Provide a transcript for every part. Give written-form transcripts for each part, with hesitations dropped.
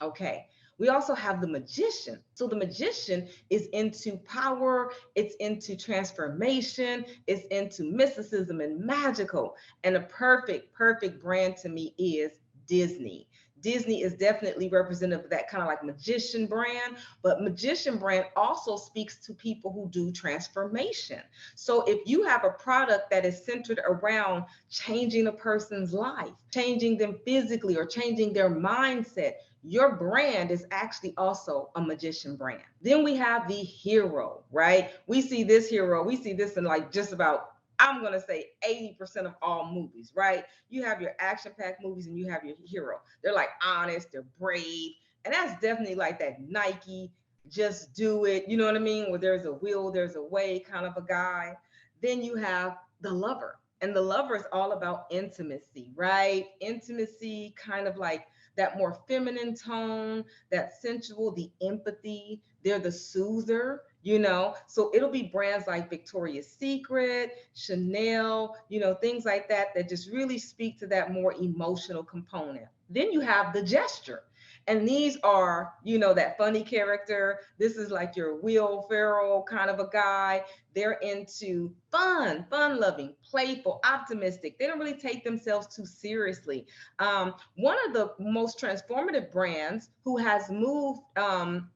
Okay. We also have the magician. So the magician is into power, it's into transformation, it's into mysticism and magical. And a perfect brand to me is Disney. Disney is definitely representative of that kind of like magician brand, but magician brand also speaks to people who do transformation. So if you have a product that is centered around changing a person's life, changing them physically or changing their mindset, your brand is actually also a magician brand. Then we have the hero, right? We see this hero, we see this in like just about, I'm going to say 80% of all movies, right? You have your action packed movies and you have your hero. They're like honest, they're brave. And that's definitely like that Nike, just do it. You know what I mean? Where there's a will, there's a way kind of a guy. Then you have the lover. And the lover is all about intimacy, right? Intimacy, kind of like that more feminine tone, that sensual, the empathy. They're the soother, you know. So it'll be brands like Victoria's Secret, Chanel, you know, things like that that just really speak to that more emotional component. Then you have the gesture. And these are, you know, that funny character. This is like your Will Ferrell kind of a guy. They're into fun loving, playful, optimistic. They don't really take themselves too seriously. One of the most transformative brands who has moved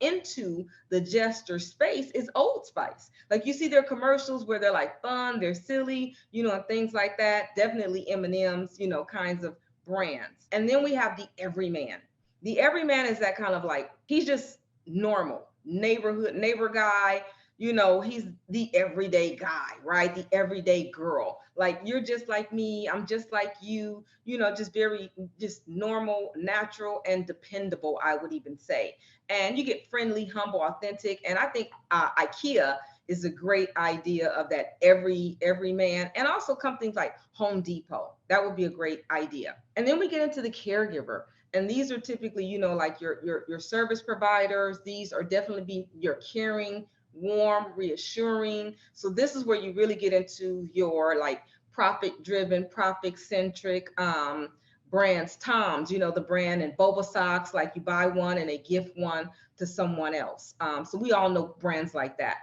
into the gesture space is Old Spice. Like you see their commercials where they're like fun, they're silly, you know, and things like that. Definitely M&M's, you know, kinds of brands. And then we have the everyman. The everyman is that kind of like, he's just normal, neighbor guy. You know, he's the everyday guy, right? The everyday girl. Like you're just like me, I'm just like you know, just very, just normal, natural, and dependable, I would even say. And you get friendly, humble, authentic. And I think IKEA is a great idea of that every man, and also companies like Home Depot. That would be a great idea. And then we get into the caregiver. And these are typically, you know, like your service providers. These are definitely be your caring, warm, reassuring. So this is where you really get into your like profit driven, profit centric brands. Tom's, you know, the brand, and boba socks, like you buy one and they gift one to someone else. So we all know brands like that.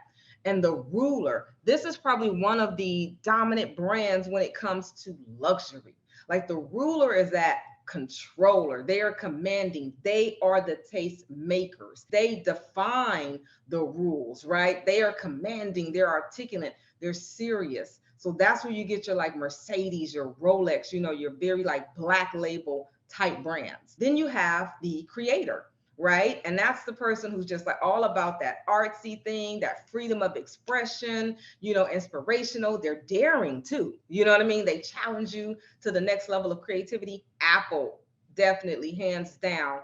And the ruler, this is probably one of the dominant brands when it comes to luxury. Like the ruler is that controller. They are commanding. They are the taste makers. They define the rules, right? They are commanding. They're articulate. They're serious. So that's where you get your like Mercedes, your Rolex, you know, your very like black label type brands. Then you have the creator, right? And that's the person who's just like all about that artsy thing, that freedom of expression, you know, inspirational. They're daring too. You know what I mean? They challenge you to the next level of creativity. Apple, definitely, hands down,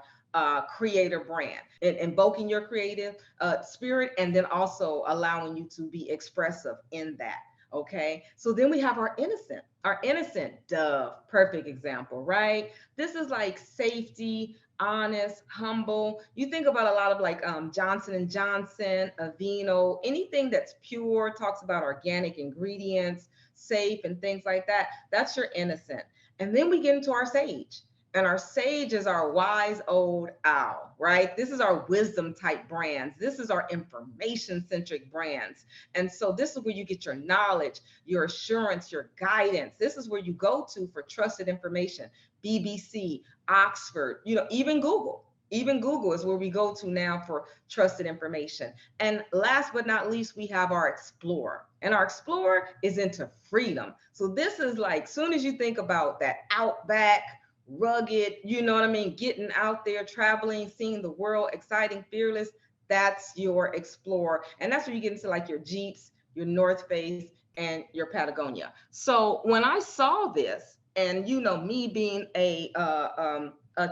creator brand, and invoking your creative spirit, and then also allowing you to be expressive in that. Okay, so then we have our innocent Dove, perfect example, right? This is like safety, honest, humble. You think about a lot of like Johnson and Johnson, Aveeno, anything that's pure, talks about organic ingredients, safe, and things like that. That's your innocent. And then we get into our sage. And our sage is our wise old owl, right? This is our wisdom type brands. This is our information centric brands. And so this is where you get your knowledge, your assurance, your guidance. This is where you go to for trusted information. BBC, Oxford, you know, even Google. Even Google is where we go to now for trusted information. And last but not least, we have our Explorer. And our Explorer is into freedom. So this is like, soon as you think about that outback, rugged, you know what I mean, getting out there, traveling, seeing the world, exciting, fearless, that's your Explorer. And that's where you get into like your Jeeps, your North Face, and your Patagonia. So when I saw this, and you know, me being a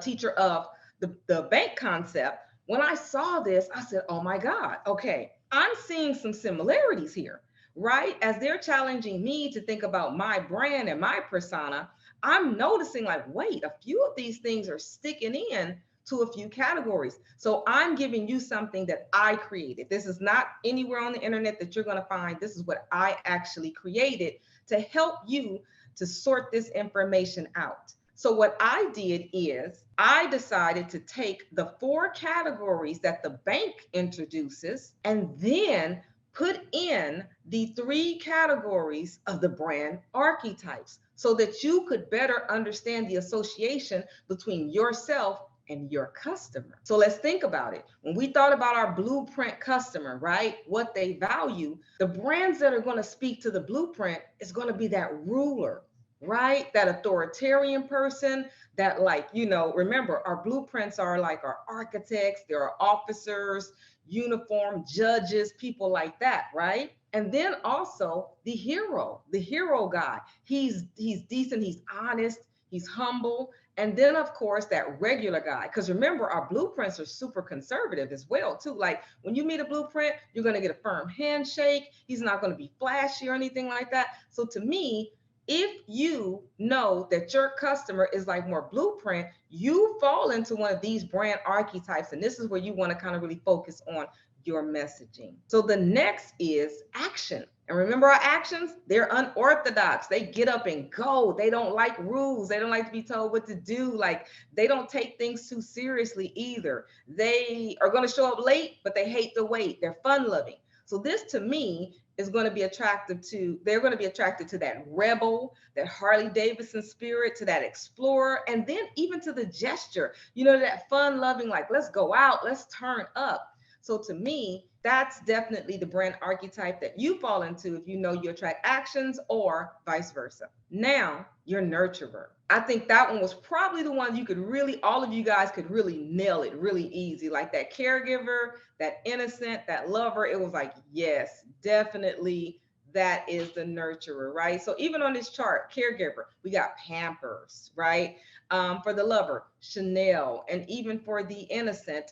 teacher of the bank concept, when I saw this, I said, oh my God, okay, I'm seeing some similarities here, right? As they're challenging me to think about my brand and my persona, I'm noticing like, wait, a few of these things are sticking in to a few categories. So I'm giving you something that I created. This is not anywhere on the internet that you're going to find. This is what I actually created to help you to sort this information out. So what I did is I decided to take the 4 categories that the bank introduces and then put in the 3 categories of the brand archetypes so that you could better understand the association between yourself and your customer. So let's think about it. When we thought about our blueprint customer, right? What they value, the brands that are going to speak to the blueprint is going to be that ruler, right? That authoritarian person that, like, remember, our blueprints are like our architects, there are officers, uniform judges, people like that, right? And then also the hero guy. He's decent, he's honest, he's humble. And then of course that regular guy, because remember our blueprints are super conservative as well too. Like when you meet a blueprint, you're going to get a firm handshake. He's not going to be flashy or anything like that. So to me, if you know that your customer is like more blueprint, you fall into one of these brand archetypes. And this is where you want to kind of really focus on your messaging. So the next is action. And remember our actions, they're unorthodox. They get up and go. They don't like rules. They don't like to be told what to do. Like they don't take things too seriously either. They are going to show up late, but they hate the wait. They're fun loving. So this to me is going to be attractive to, they're going to be attracted to that rebel, that Harley Davidson spirit, to that explorer, and then even to the gesture, that fun loving, like let's go out, let's turn up. So to me, that's definitely the brand archetype that you fall into if you know you attract actions or vice versa. Now, your nurturer. I think that one was probably the one you could really, all of you guys could really nail it really easy. Like that caregiver, that innocent, that lover. It was like, yes, definitely that is the nurturer, right? So even on this chart, caregiver, we got Pampers, right? For the lover, Chanel, and even for the innocent,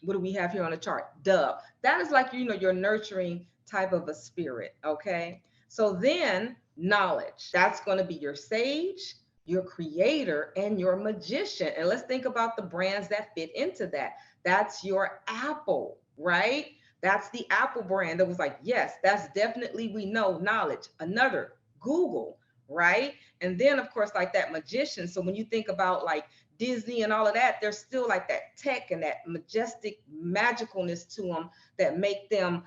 what do we have here on the chart? Dove. That is like, your nurturing type of a spirit, okay? So then knowledge, that's going to be your sage, your creator, and your magician. And let's think about the brands that fit into that. That's your Apple, right? That's the Apple brand that was like, yes, that's definitely, we know knowledge. Another, Google, right? And then of course, like that magician. So when you think about like Disney and all of that, there's still like that tech and that majestic magicalness to them that make them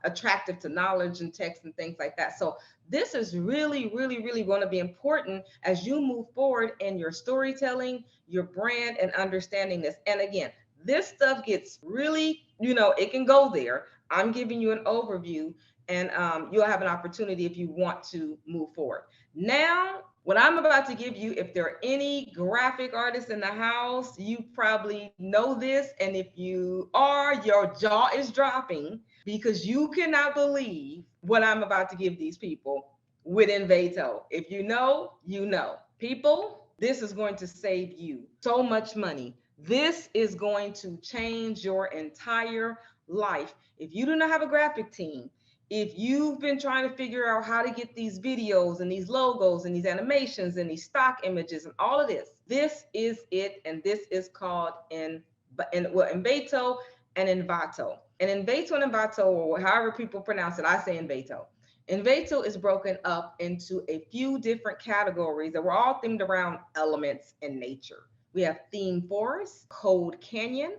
attractive to knowledge and text and things like that. So this is really, really, really going to be important as you move forward in your storytelling, your brand, and understanding this. And again, this stuff gets really, it can go there. I'm giving you an overview, and you'll have an opportunity if you want to move forward. Now, what I'm about to give you, if there are any graphic artists in the house, you probably know this. And if you are, your jaw is dropping because you cannot believe what I'm about to give these people with Envato. If you know, you know. People, this is going to save you so much money. This is going to change your entire life. If you do not have a graphic team, if you've been trying to figure out how to get these videos and these logos and these animations and these stock images and all of this, this is it. And this is called Envato and Envato. And Envato and Envato, or however people pronounce it, I say Envato. Envato is broken up into a few different categories that were all themed around elements and nature. We have Theme Forest, Cold Canyon,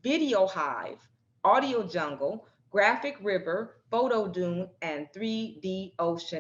Video Hive, Audio Jungle, Graphic River, Photo Dune, and 3D Ocean.